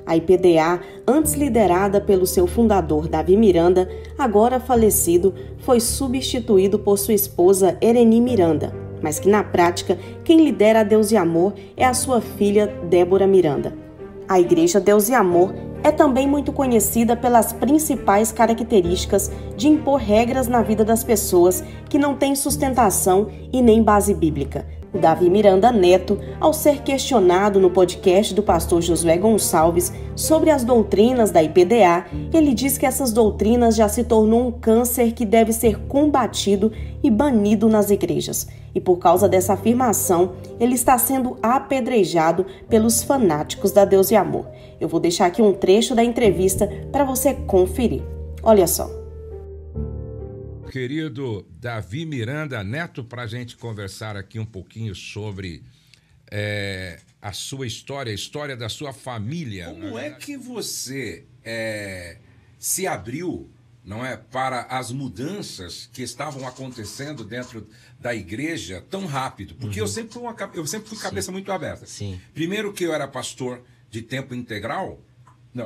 A IPDA, antes liderada pelo seu fundador Davi Miranda, agora falecido, foi substituído por sua esposa Ereni Miranda, mas que na prática quem lidera a Deus e Amor é a sua filha Débora Miranda. A Igreja Deus e Amor é também muito conhecida pelas principais características de impor regras na vida das pessoas que não têm sustentação e nem base bíblica. O Davi Miranda Neto, ao ser questionado no podcast do pastor Josué Gonçalves sobre as doutrinas da IPDA, ele diz que essas doutrinas já se tornou um câncer que deve ser combatido e banido nas igrejas. E por causa dessa afirmação, ele está sendo apedrejado pelos fanáticos da Deus e Amor. Eu vou deixar aqui um trecho da entrevista para você conferir. Olha só. Querido Davi Miranda Neto, para a gente conversar aqui um pouquinho sobre a sua história, a história da sua família. Como é que você se abriu, não é, para as mudanças que estavam acontecendo dentro da igreja tão rápido? Porque eu sempre fui cabeça muito aberta. Sim. Primeiro que eu era pastor de tempo integral,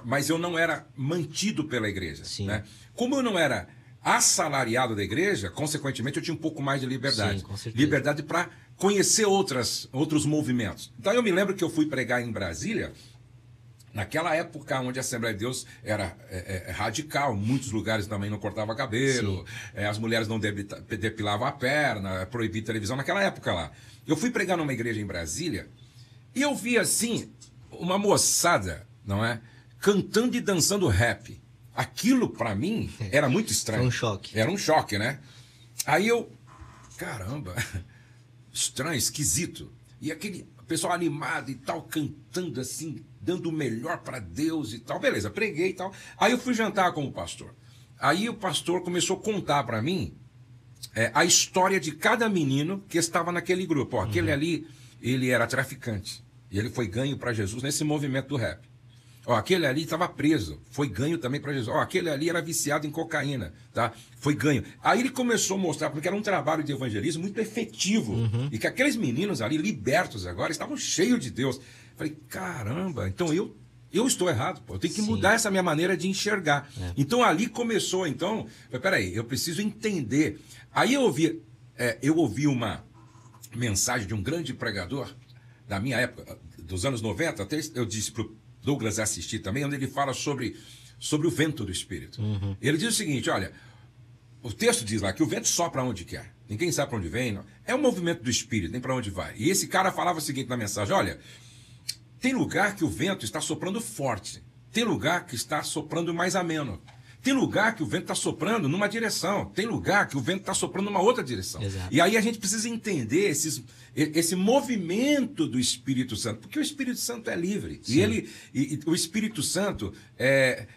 mas eu não era mantido pela igreja. Sim. Né? Como eu não era assalariado da igreja, consequentemente eu tinha um pouco mais de liberdade. Sim, com certeza. Liberdade para conhecer outros movimentos. Então eu me lembro que eu fui pregar em Brasília, naquela época onde a Assembleia de Deus era radical, muitos lugares também não cortava cabelo, as mulheres não depilavam a perna, proibia televisão, naquela época lá. Eu fui pregar numa igreja em Brasília e eu vi assim, uma moçada, não é, cantando e dançando rap. Aquilo, para mim, era muito estranho. Foi um choque. Era um choque, né? Aí eu, caramba, estranho, esquisito. E aquele pessoal animado e tal, cantando assim, dando o melhor para Deus e tal. Beleza, preguei e tal. Aí eu fui jantar com o pastor. Aí o pastor começou a contar para mim a história de cada menino que estava naquele grupo. Ó, aquele ali, ele era traficante. E ele foi ganho para Jesus nesse movimento do rap. Ó, aquele ali estava preso, foi ganho também para Jesus. Ó, aquele ali era viciado em cocaína, tá? Foi ganho. Aí ele começou a mostrar, porque era um trabalho de evangelismo muito efetivo. E que aqueles meninos ali, libertos agora, estavam cheios de Deus. Falei, caramba, então eu estou errado, pô. Eu tenho que mudar essa minha maneira de enxergar. Então ali começou, então, peraí, eu preciso entender. Aí eu ouvi uma mensagem de um grande pregador da minha época, dos anos 90, até eu disse pro Douglas assistir também, onde ele fala sobre o vento do Espírito. Ele diz o seguinte, olha, o texto diz lá que o vento sopra onde quer, ninguém sabe para onde vem, não. É um movimento do Espírito, nem para onde vai. E esse cara falava o seguinte na mensagem, olha, tem lugar que o vento está soprando forte, tem lugar que está soprando mais ameno, tem lugar que o vento está soprando numa direção, tem lugar que o vento está soprando numa outra direção. Exato. E aí a gente precisa entender esse movimento do Espírito Santo, porque o Espírito Santo é livre. Sim. E o Espírito Santo,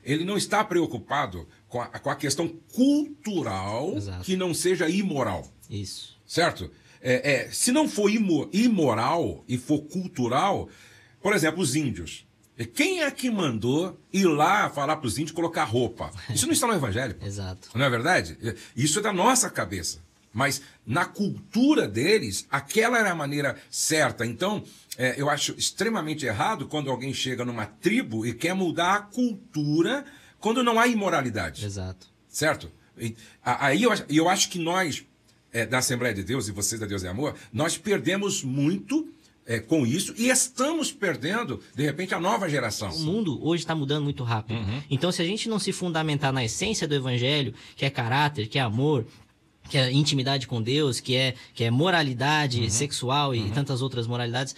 ele não está preocupado com a questão cultural. Exato. Que não seja imoral. Isso. Certo? Se não for imoral e for cultural, por exemplo, os índios. Quem é que mandou ir lá falar para os índios colocar roupa? Isso não está no Evangelho. Exato. Não é verdade? Isso é da nossa cabeça. Mas na cultura deles, aquela era a maneira certa. Então, eu acho extremamente errado quando alguém chega numa tribo e quer mudar a cultura quando não há imoralidade. Exato. Certo? Aí eu acho que nós, da Assembleia de Deus e vocês da Deus e Amor, nós perdemos muito com isso e estamos perdendo, de repente, a nova geração. O mundo hoje está mudando muito rápido. Então, se a gente não se fundamentar na essência do evangelho, que é caráter, que é amor, que é intimidade com Deus, que é moralidade sexual e tantas outras moralidades,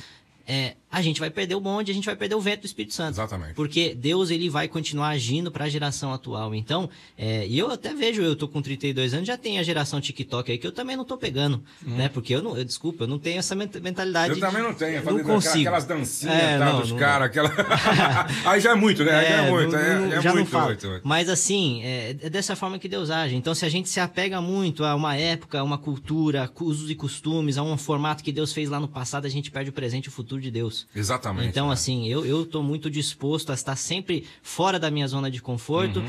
a gente vai perder o bonde, a gente vai perder o vento do Espírito Santo. Exatamente. Porque Deus, ele vai continuar agindo para a geração atual. Então, e eu até vejo, eu tô com 32 anos, já tem a geração TikTok aí, que eu também não tô pegando, né? Porque eu não tenho essa mentalidade. Eu também não tenho. Não consigo. Aquelas dancinhas, dos caras, aquela... Aí já é muito, né? Já não falo. Mas assim, é dessa forma que Deus age. Então, se a gente se apega muito a uma época, a uma cultura, usos e costumes, a um formato que Deus fez lá no passado, a gente perde o presente e o futuro de Deus. Deus. Exatamente. Então, assim, eu tô muito disposto a estar sempre fora da minha zona de conforto,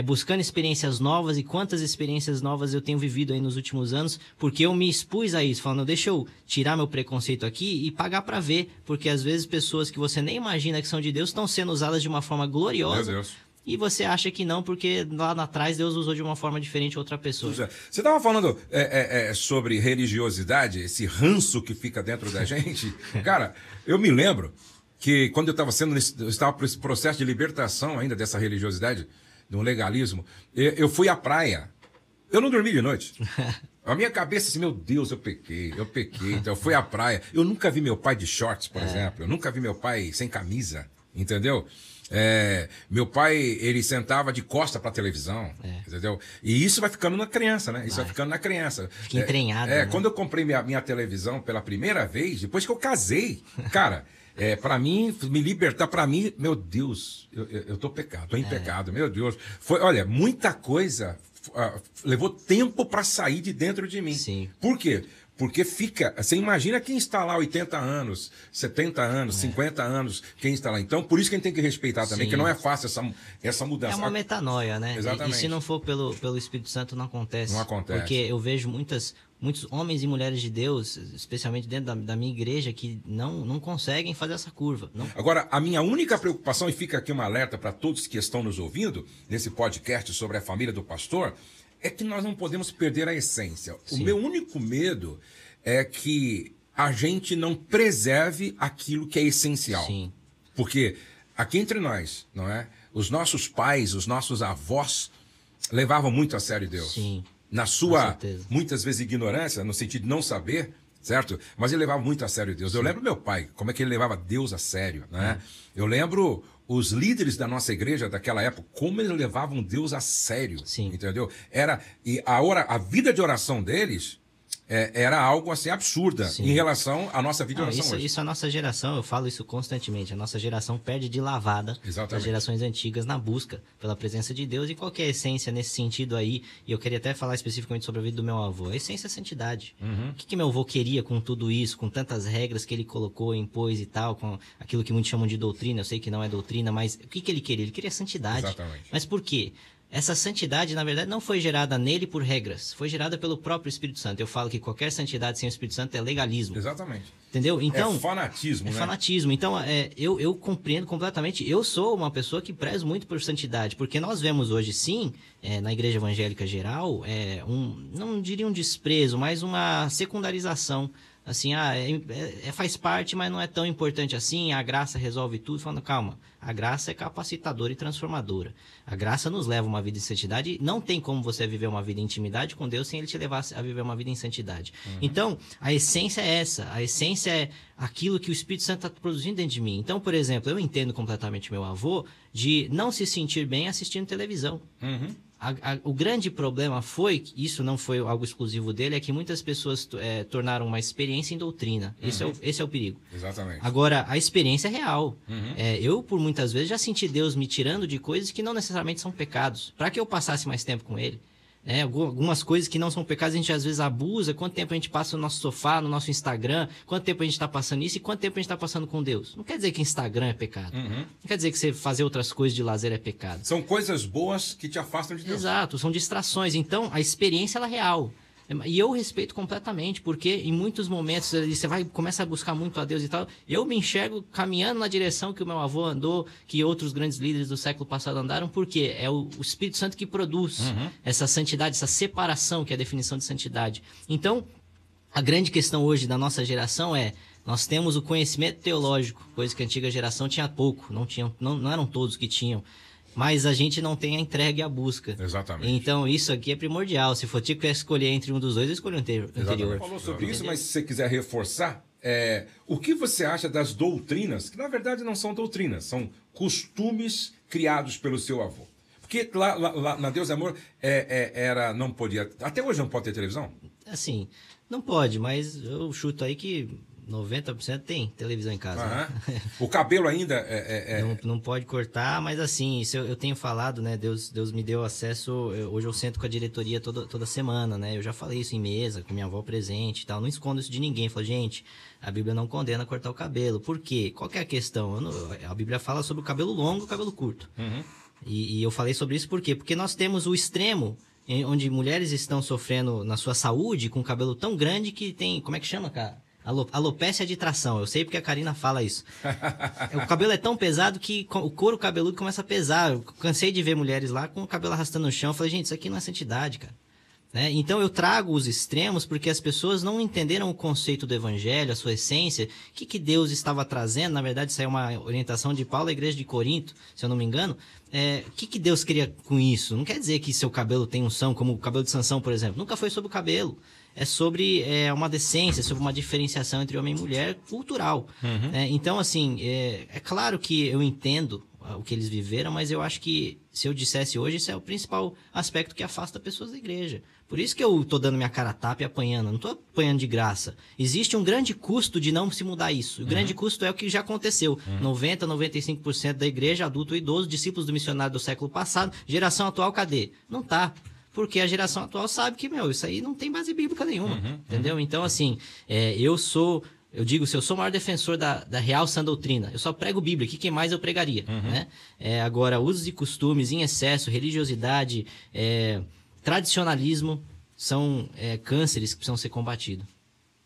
buscando experiências novas, e quantas experiências novas eu tenho vivido aí nos últimos anos, porque eu me expus a isso, falando, deixa eu tirar meu preconceito aqui e pagar para ver, porque às vezes pessoas que você nem imagina que são de Deus estão sendo usadas de uma forma gloriosa. Meu Deus. E você acha que não, porque lá atrás Deus usou de uma forma diferente outra pessoa. Você estava falando sobre religiosidade, esse ranço que fica dentro da gente. Cara, eu me lembro que quando eu estava por esse processo de libertação ainda dessa religiosidade, do legalismo, eu fui à praia. Eu não dormi de noite. A minha cabeça assim, meu Deus, eu pequei. Então eu fui à praia. Eu nunca vi meu pai de shorts, por exemplo. Eu nunca vi meu pai sem camisa, entendeu? Meu pai, ele sentava de costa pra televisão, entendeu? E isso vai ficando na criança, né? Isso vai ficando na criança. Fica entranhado, né? Quando eu comprei minha televisão pela primeira vez, depois que eu casei, cara, pra mim, me libertar, pra mim, meu Deus, eu tô em pecado, meu Deus. Olha, muita coisa levou tempo pra sair de dentro de mim. Sim. Por quê? Porque você imagina quem está lá 80 anos, 70 anos, 50 anos, quem está lá. Então, por isso que a gente tem que respeitar também, que não é fácil essa mudança. É uma metanoia, né? Exatamente. E se não for pelo Espírito Santo, não acontece. Não acontece. Porque eu vejo muitos homens e mulheres de Deus, especialmente dentro da minha igreja, que não conseguem fazer essa curva. Não. Agora, a minha única preocupação, e fica aqui um alerta para todos que estão nos ouvindo, nesse podcast sobre a família do pastor, é que nós não podemos perder a essência. Sim. O meu único medo é que a gente não preserve aquilo que é essencial. Sim. Porque aqui entre nós, não é? Os nossos pais, os nossos avós levavam muito a sério Deus. Sim. Na sua, muitas vezes, ignorância, no sentido de não saber, certo? Mas ele levava muito a sério Deus. Sim. Eu lembro meu pai, como é que ele levava Deus a sério, né? Eu lembro os líderes da nossa igreja daquela época, como eles levavam Deus a sério. Sim. Entendeu? E a vida de oração deles era algo assim absurda. Sim. Em relação à nossa vida de oração hoje. Isso a nossa geração, eu falo isso constantemente, a nossa geração perde de lavada as gerações antigas na busca pela presença de Deus. E qual que é a essência nesse sentido aí? E eu queria até falar especificamente sobre a vida do meu avô. A essência é a santidade. O que meu avô queria com tudo isso, com tantas regras que ele colocou, impôs e tal, com aquilo que muitos chamam de doutrina? Eu sei que não é doutrina, mas o que ele queria? Ele queria santidade. Exatamente. Mas por quê? Essa santidade, na verdade, não foi gerada nele por regras, foi gerada pelo próprio Espírito Santo. Eu falo que qualquer santidade sem o Espírito Santo é legalismo. Exatamente. Entendeu? Então, é fanatismo, né? É fanatismo. Então, eu compreendo completamente. Eu sou uma pessoa que prezo muito por santidade, porque nós vemos hoje, sim, na igreja evangélica geral, não diria um desprezo, mas uma secundarização. Assim, faz parte, mas não é tão importante assim, a graça resolve tudo. Falando, calma, a graça é capacitadora e transformadora. A graça nos leva a uma vida em santidade. Não tem como você viver uma vida em intimidade com Deus sem Ele te levar a viver uma vida em santidade. Então, a essência é essa. A essência é aquilo que o Espírito Santo está produzindo dentro de mim. Então, por exemplo, eu entendo completamente meu avô de não se sentir bem assistindo televisão. O grande problema foi, isso não foi algo exclusivo dele, é que muitas pessoas tornaram uma experiência em doutrina. Esse é o perigo. Exatamente. Agora, a experiência é real. Eu, por muitas vezes, já senti Deus me tirando de coisas que não necessariamente são pecados, para que eu passasse mais tempo com Ele. Algumas coisas que não são pecados a gente às vezes abusa. Quanto tempo a gente passa no nosso sofá, no nosso Instagram, quanto tempo a gente está passando isso e quanto tempo a gente está passando com Deus. Não quer dizer que Instagram é pecado, não quer dizer que você fazer outras coisas de lazer é pecado. São coisas boas que te afastam de Deus. Exato, são distrações. Então a experiência ela é real. E eu respeito completamente, porque em muitos momentos você começa a buscar muito a Deus e tal. Eu me enxergo caminhando na direção que o meu avô andou, que outros grandes líderes do século passado andaram, porque é o Espírito Santo que produz essa santidade, essa separação, que é a definição de santidade. Então, a grande questão hoje da nossa geração nós temos o conhecimento teológico, coisa que a antiga geração tinha pouco, não eram todos que tinham. Mas a gente não tem a entrega e a busca. Exatamente. Então, isso aqui é primordial. Se for tipo escolher entre um dos dois, eu escolho o anterior. Você falou sobre isso, mas se você quiser reforçar, o que você acha das doutrinas, que na verdade não são doutrinas, são costumes criados pelo seu avô? Porque lá na Deus é Amor não podia... Até hoje não pode ter televisão? Assim, não pode, mas eu chuto aí que 90% tem televisão em casa. Né? O cabelo ainda Não pode cortar, mas assim, isso eu tenho falado, né? Deus me deu acesso. Hoje eu sento com a diretoria toda semana, né? Eu já falei isso em mesa, com minha avó presente e tal. Não escondo isso de ninguém. Falo, gente, a Bíblia não condena cortar o cabelo. Por quê? Qual que é a questão? A Bíblia fala sobre o cabelo longo e o cabelo curto. E eu falei sobre isso por quê? Porque nós temos o extremo onde mulheres estão sofrendo na sua saúde com cabelo tão grande que tem... Como é que chama, cara? Alopécia de tração. Eu sei porque a Karina fala isso. O cabelo é tão pesado que o couro cabeludo começa a pesar. Eu cansei de ver mulheres lá com o cabelo arrastando no chão. Eu falei, gente, isso aqui não é santidade, cara. Né? Então eu trago os extremos porque as pessoas não entenderam o conceito do evangelho, a sua essência, o que Deus estava trazendo. Na verdade, isso é uma orientação de Paulo à igreja de Corinto, se eu não me engano. O que Deus queria com isso? Não quer dizer que seu cabelo tem unção, como o cabelo de Sansão, por exemplo. Nunca foi sobre o cabelo. É sobre uma decência, sobre uma diferenciação entre homem e mulher cultural. Então, assim, é claro que eu entendo o que eles viveram, mas eu acho que se eu dissesse hoje, esse é o principal aspecto que afasta pessoas da igreja. Por isso que eu tô dando minha cara a tapa e apanhando. Não tô apanhando de graça. Existe um grande custo de não se mudar isso. O grande custo é o que já aconteceu. 90%, 95% da igreja, adulto e idoso, discípulos do missionário do século passado, geração atual, cadê? Não tá. Porque a geração atual sabe que, isso aí não tem base bíblica nenhuma. Entendeu? Então, assim, eu digo, se eu sou o maior defensor da real sã doutrina, eu só prego Bíblia, o que mais eu pregaria? Né? Agora, usos e costumes em excesso, religiosidade, tradicionalismo, são cânceres que precisam ser combatidos.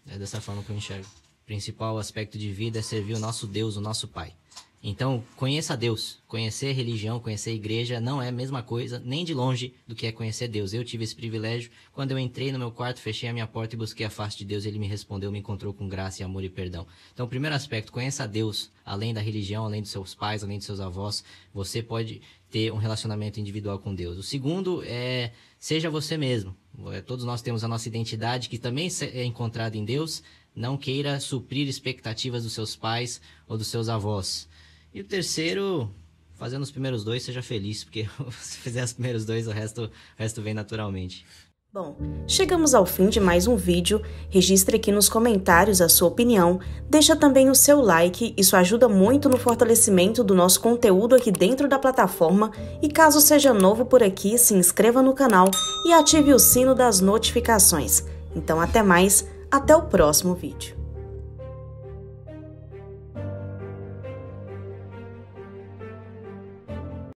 É dessa forma que eu enxergo. O principal aspecto de vida é servir o nosso Deus, o nosso Pai. Então, conheça Deus. Conhecer religião, conhecer a igreja não é a mesma coisa, nem de longe, do que é conhecer Deus. Eu tive esse privilégio. Quando eu entrei no meu quarto, fechei a minha porta e busquei a face de Deus, ele me respondeu, me encontrou com graça e amor e perdão. Então, o primeiro aspecto, conheça Deus. Além da religião, além dos seus pais, além dos seus avós, você pode ter um relacionamento individual com Deus. O segundo é, seja você mesmo. Todos nós temos a nossa identidade, que também é encontrada em Deus. Não queira suprir expectativas dos seus pais ou dos seus avós. E o terceiro, fazendo os primeiros dois, seja feliz, porque se fizer os primeiros dois, o resto vem naturalmente. Bom, chegamos ao fim de mais um vídeo. Registre aqui nos comentários a sua opinião, deixa também o seu like, isso ajuda muito no fortalecimento do nosso conteúdo aqui dentro da plataforma. E caso seja novo por aqui, se inscreva no canal e ative o sino das notificações. Então até mais, até o próximo vídeo.